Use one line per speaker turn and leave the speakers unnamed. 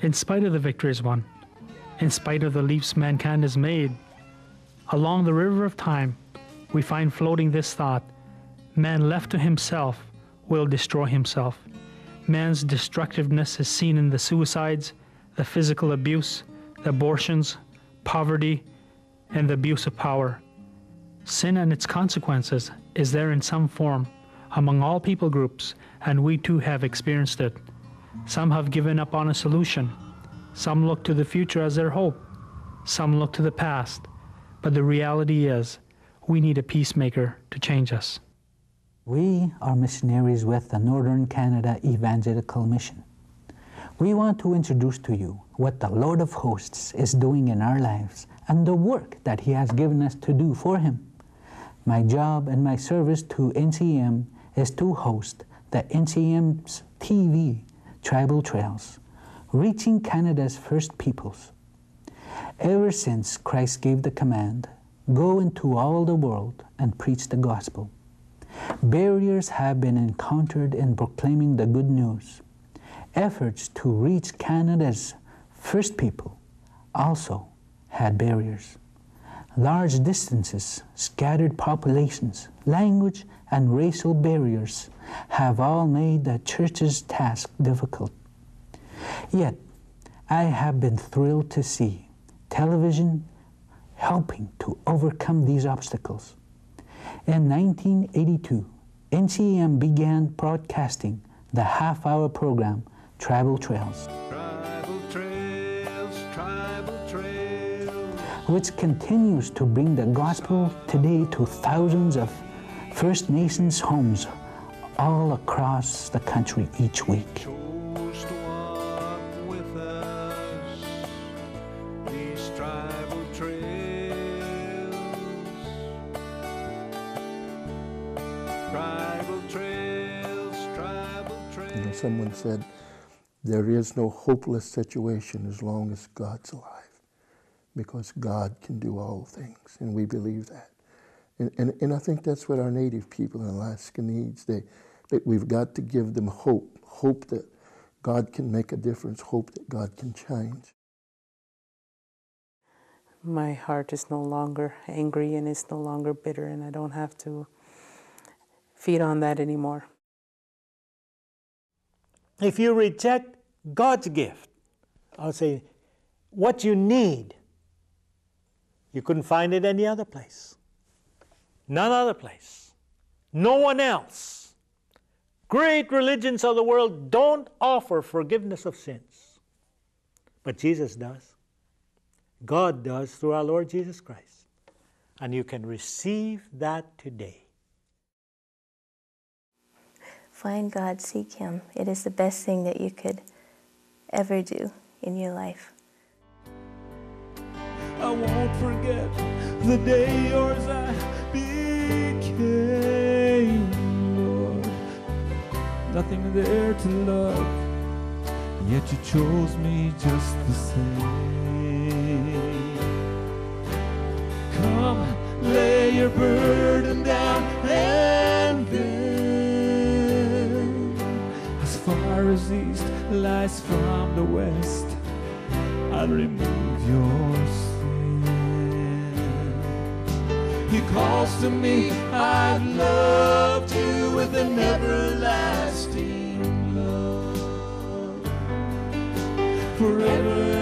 In spite of the victories won, in spite of the leaps mankind has made, along the river of time, we find floating this thought: man left to himself will destroy himself. Man's destructiveness is seen in the suicides, the physical abuse, the abortions, poverty, and the abuse of power. Sin and its consequences is there in some form among all people groups, and we too have experienced it. Some have given up on a solution. Some look to the future as their hope. Some look to the past. But the reality is, we need a peacemaker to change us.
We are missionaries with the Northern Canada Evangelical Mission. We want to introduce to you what the Lord of Hosts is doing in our lives and the work that He has given us to do for Him. My job and my service to NCM is to host the NCM's TV, Tribal Trails, reaching Canada's First Peoples. Ever since Christ gave the command, go into all the world and preach the gospel, barriers have been encountered in proclaiming the good news. Efforts to reach Canada's first people also had barriers. Large distances, scattered populations, language, and racial barriers have all made the church's task difficult. Yet, I have been thrilled to see television helping to overcome these obstacles. In 1982, NCM began broadcasting the half-hour program, Tribal Trails, which continues to bring the gospel today to thousands of First Nations homes all across the country each week.
Someone said, there is no hopeless situation as long as God's alive, because God can do all things, and we believe that. And I think that's what our native people in Alaska needs. We've got to give them hope that God can make a difference, hope that God can change.
My heart is no longer angry and it's no longer bitter, and I don't have to feed on that anymore.
If you reject God's gift, I'll say, what you need, you couldn't find it any other place. None other place. No one else. Great religions of the world don't offer forgiveness of sins. But Jesus does. God does through our Lord Jesus Christ. And you can receive that today.
Find God, seek Him. It is the best thing that you could ever do in your life.
I won't forget the day yours I became, Lord. Nothing there to love, yet you chose me just the same. Come, lay your burden down, and then, as far as east lies from the west, I'll remove your sin. He calls to me, I've loved you with an everlasting love, forever